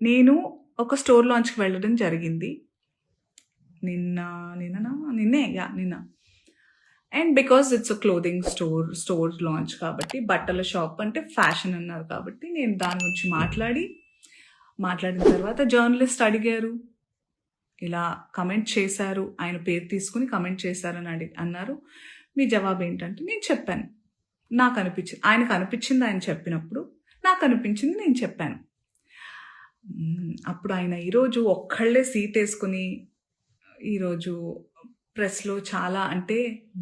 నేను ఒక స్టోర్ లాంచ్‌కి వెళ్ళడం జరిగింది. నిన్న. And because it's a clothing store launch కాబట్టి, బట్టల షాప్ అంటే ఫ్యాషన్ అన్నారు కాబట్టి, నేను దాని గురించి మాట్లాడిన తర్వాత జర్నలిస్ట్ అడిగారు. ఇలా కమెంట్ చేశారు, ఆయన పేరు తీసుకుని కమెంట్ చేశారని అన్నారు. మీ జవాబు ఏంటంటే నేను చెప్పాను. నాకు అనిపించింది, ఆయనకు అనిపించింది ఆయన చెప్పినప్పుడు, నాకు అనిపించింది నేను చెప్పాను. అప్పుడు ఆయన ఈరోజు ఒక్కళ్ళే సీట్ వేసుకుని ఈరోజు ప్రెస్లో చాలా అంటే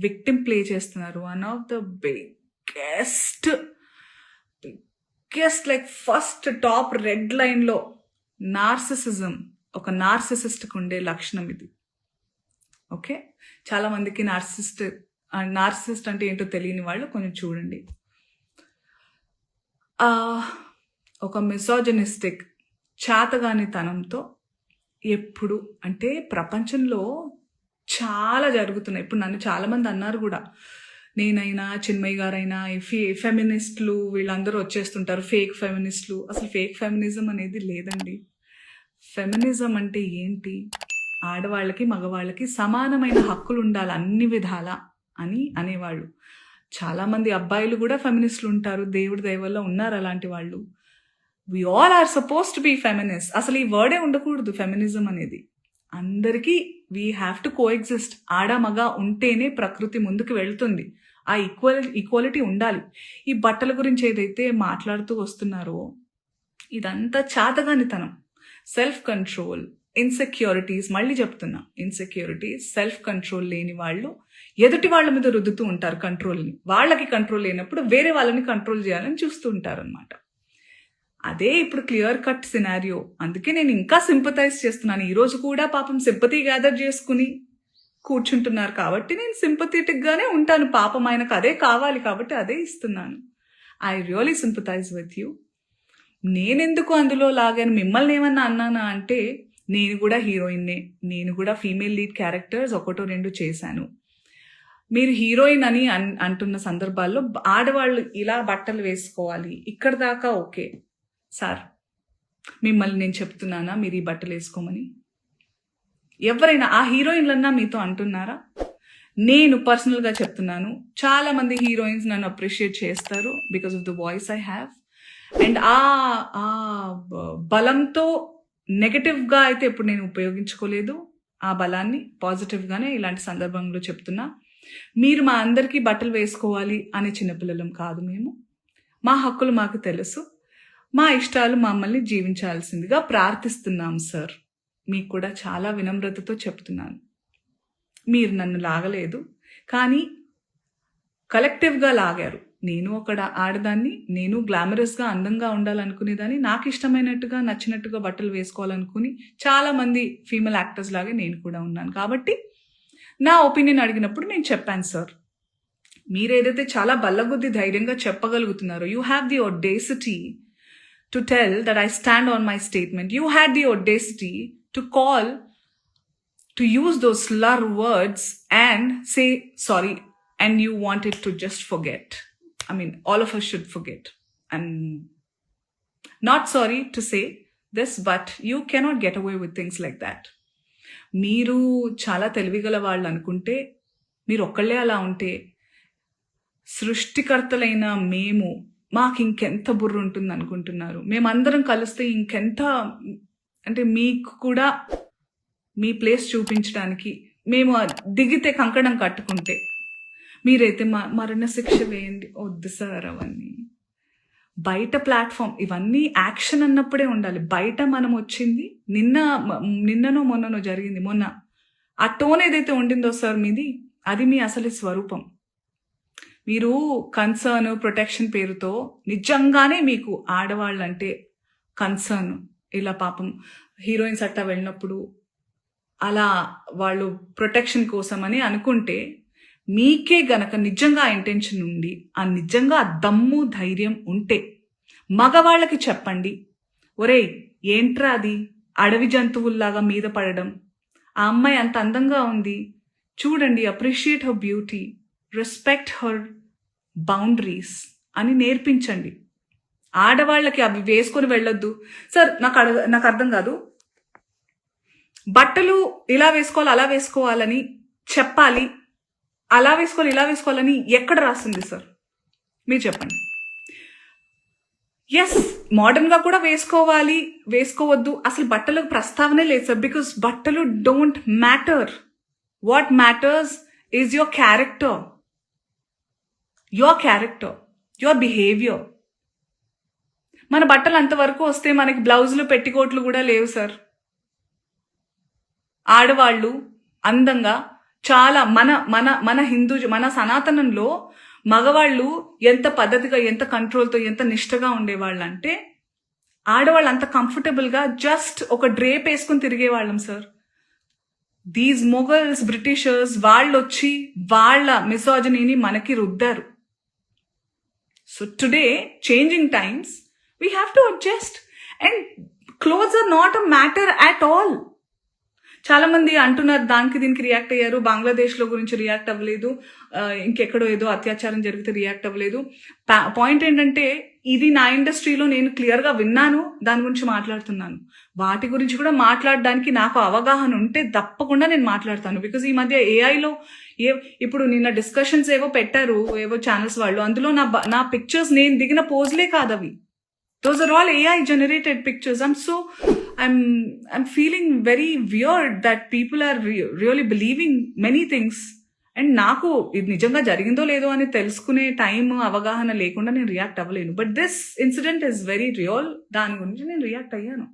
విక్టిమ్ ప్లే చేస్తున్నారు. One of the biggest like first top red లైన్లో నార్సిసిజం, ఒక నార్సిసిస్ట్కి ఉండే లక్షణం ఇది. ఓకే, చాలా మందికి నార్సిసిస్ట్ అంటే ఏంటో తెలియని వాళ్ళు కొంచెం చూడండి. ఒక మిసోజనిస్టిక్ చాతగానితనంతో ఎప్పుడు అంటే ప్రపంచంలో చాలా జరుగుతున్నాయి. ఇప్పుడు నన్ను చాలామంది అన్నారు కూడా, నేనైనా చిన్మయ్య గారైనా ఫెమినిస్టులు వీళ్ళందరూ వచ్చేస్తుంటారు, ఫేక్ ఫెమినిస్టులు. అసలు ఫేక్ ఫెమినిజం అనేది లేదండి. ఫెమినిజం అంటే ఏంటి? ఆడవాళ్ళకి మగవాళ్ళకి సమానమైన హక్కులు ఉండాలి అన్ని విధాల అని అనేవాళ్ళు. చాలామంది అబ్బాయిలు కూడా ఫెమినిస్టులు ఉంటారు, దేవుడి దయ వల్ల ఉన్నారు అలాంటి వాళ్ళు. We all are supposed to be feminist. అసలు ఈ వర్డే ఉండకూడదు ఫెమినిజం అనేది. అందరికీ వీ హ్యావ్ టు కోఎగ్జిస్ట్. ఆడ మగ ఉంటేనే ప్రకృతి ముందుకు వెళ్తుంది. ఆ ఈక్వాలిటీ ఉండాలి. ఈ బట్టల గురించి ఏదైతే మాట్లాడుతూ వస్తున్నారో ఇదంతా చాతగానితనం, సెల్ఫ్ కంట్రోల్, ఇన్సెక్యూరిటీస్. మళ్ళీ చెప్తున్నా, ఇన్సెక్యూరిటీస్, సెల్ఫ్ కంట్రోల్ లేని వాళ్ళు ఎదుటి వాళ్ళ మీద రుద్దుతూ ఉంటారు కంట్రోల్ని. వాళ్ళకి కంట్రోల్ లేనప్పుడు వేరే వాళ్ళని కంట్రోల్ చేయాలని చూస్తూ ఉంటారు అనమాట. అదే ఇప్పుడు క్లియర్ కట్ సినారియో. అందుకే నేను ఇంకా సింపథైజ్ చేస్తున్నాను. ఈరోజు కూడా పాపం సింపతి గ్యాదర్ చేసుకుని కూర్చుంటున్నారు కాబట్టి నేను సింపథెటిక్ గానే ఉంటాను. పాపం ఆయనకు అదే కావాలి కాబట్టి అదే ఇస్తున్నాను. I really sympathise with you. నేనెందుకు అందులో లాగాను, మిమ్మల్ని ఏమన్నా అన్నానా అంటే, నేను కూడా హీరోయిన్నే, నేను కూడా ఫీమేల్ లీడ్ క్యారెక్టర్స్ 1-2 చేశాను. మీరు హీరోయిన్ అని అంటున్న సందర్భాల్లో ఆడవాళ్ళు ఇలా బట్టలు వేసుకోవాలి, ఇక్కడ దాకా ఓకే సార్. మిమ్మల్ని నేను చెప్తున్నానా మీరు ఈ బట్టలు వేసుకోమని? ఎవరైనా ఆ హీరోయిన్లన్నా మీతో అంటున్నారా? నేను పర్సనల్గా చెప్తున్నాను, చాలా మంది హీరోయిన్స్ నన్ను అప్రిషియేట్ చేస్తారు because of the voice I have. And ఆ బలంతో నెగటివ్గా అయితే ఎప్పుడు నేను ఉపయోగించుకోలేదు. ఆ బలాన్ని పాజిటివ్గానే ఇలాంటి సందర్భంలో చెప్తున్నా. మీరు మా అందరికీ బట్టలు వేసుకోవాలి అనే చిన్నపిల్లలం కాదు మేము. మా హక్కులు మాకు తెలుసు, మా ఇష్టాలు మమ్మల్ని జీవించాల్సిందిగా ప్రార్థిస్తున్నాం సార్. మీకు కూడా చాలా వినమ్రతతో చెప్తున్నాను. మీరు నన్ను లాగలేదు, కానీ కలెక్టివ్గా లాగారు. నేను ఒక ఆడదాన్ని, నేను గ్లామరస్గా అందంగా ఉండాలనుకునేదాన్ని, నాకు ఇష్టమైనట్టుగా నచ్చినట్టుగా బట్టలు వేసుకోవాలనుకుని చాలామంది ఫీమేల్ యాక్టర్స్ లాగే నేను కూడా ఉన్నాను. కాబట్టి నా ఒపీనియన్ అడిగినప్పుడు నేను చెప్పాను సార్. మీరేదైతే చాలా బల్లగుద్ది ధైర్యంగా చెప్పగలుగుతున్నారో, you have the audacity to tell that I stand on my statement. You had the audacity to call, to use those slur words and say sorry, and you wanted to just forget. I mean, all of us should forget. I'm not sorry to say this, but you cannot get away with things like that. మీరు చాలా తెలివిగల వాళ్ళు అనుకుంటే, మీరు ఒక్కళ్ళే అలా ఉంటే, సృష్టికర్తలైన మేము, మాకు ఇంకెంత బుర్ర ఉంటుంది అనుకుంటున్నారు? మేమందరం కలిస్తే ఇంకెంత, అంటే మీకు కూడా మీ ప్లేస్ చూపించడానికి మేము దిగితే కంకణం కట్టుకుంటే, మీరైతే మరణ శిక్ష వేయండి. వద్దు సార్ అవన్నీ. బయట ప్లాట్ఫామ్ ఇవన్నీ యాక్షన్ అన్నప్పుడే ఉండాలి. బయట మనం వచ్చింది నిన్ననో మొన్ననో జరిగింది. మొన్న ఆ టోన్ ఏదైతే ఉండిందో సార్ మీది, అది మీ అసలు స్వరూపం. మీరు కన్సర్న్, ప్రొటెక్షన్ పేరుతో నిజంగానే మీకు ఆడవాళ్ళంటే కన్సర్న్, ఇలా పాపం హీరోయిన్స్ అట్టా వెళ్ళినప్పుడు అలా వాళ్ళు ప్రొటెక్షన్ కోసం అని అనుకుంటే, మీకే గనక నిజంగా ఇంటెన్షన్ ఉండి, ఆ నిజంగా దమ్ము ధైర్యం ఉంటే మగవాళ్ళకి చెప్పండి. ఒరేయ్ ఏంట్రా అది, అడవి జంతువుల్లాగా మీద పడడం, ఆ అమ్మాయి అంత అందంగా ఉంది చూడండి, appreciate her beauty, respect her boundaries అని నేర్పించండి. ఆడవాళ్ళకి అవి వేసుకొని వెళ్ళొద్దు సార్. నాకు అర్థం కాదు. బట్టలు ఇలా వేసుకోవాలి అలా వేసుకోవాలని చెప్పాలి, అలా వేసుకోవాలి ఇలా వేసుకోవాలని ఎక్కడ రాస్తుంది సార్? మీరు చెప్పండి. ఎస్, మోడర్న్గా కూడా వేసుకోవాలి, వేసుకోవద్దు, అసలు బట్టలకు ప్రస్తావనే లేదు సార్. బికాస్ బట్టలు don't matter. What matters is your character, your behaviour. మన బట్టలు అంతవరకు వస్తే మనకి బ్లౌజులు పెట్టికోట్లు కూడా లేవు సార్. ఆడవాళ్ళు అందంగా చాలా మన మన మన మన సనాతనంలో మగవాళ్ళు ఎంత పద్ధతిగా, ఎంత కంట్రోల్తో, ఎంత నిష్టగా ఉండేవాళ్ళు అంటే ఆడవాళ్ళు అంత కంఫర్టబుల్గా జస్ట్ ఒక డ్రేప్ వేసుకుని తిరిగేవాళ్ళం సార్. దీస్ మొఘల్స్, బ్రిటిషర్స్ వాళ్ళు వచ్చి వాళ్ళ మిసోజనీని మనకి రుద్దారు. So today changing times, we have to adjust, and clothes are not a matter at all. చాలా మంది అంటున్నారు దానికి దీనికి రియాక్ట్ అయ్యారు, బంగ్లాదేశ్లో గురించి రియాక్ట్ అవ్వలేదు, ఇంకెక్కడో ఏదో అత్యాచారం జరిగితే రియాక్ట్ అవ్వలేదు. పాయింట్ ఏంటంటే ఇది నా ఇండస్ట్రీలో నేను క్లియర్గా విన్నాను, దాని గురించి మాట్లాడుతున్నాను. వాటి గురించి కూడా మాట్లాడడానికి నాకు అవగాహన ఉంటే తప్పకుండా నేను మాట్లాడతాను. బికాజ్ ఈ మధ్య ఏఐలో ఇప్పుడు నిన్న డిస్కషన్స్ ఏవో పెట్టారు ఏవో ఛానల్స్ వాళ్ళు, అందులో నా పిక్చర్స్ నేను దిగిన పోజ్లే కాదు అవి. Those are all AI generated pictures. I'm feeling very weird that people are really believing many things. And నాకు ఇది నిజంగా జరిగిందో లేదో అని తెలుసుకునే టైం, అవగాహన లేకుండా నేను రియాక్ట్ అవ్వలేను. But this incident is very real. దాని గురించి నేను రియాక్ట్ అయ్యాను.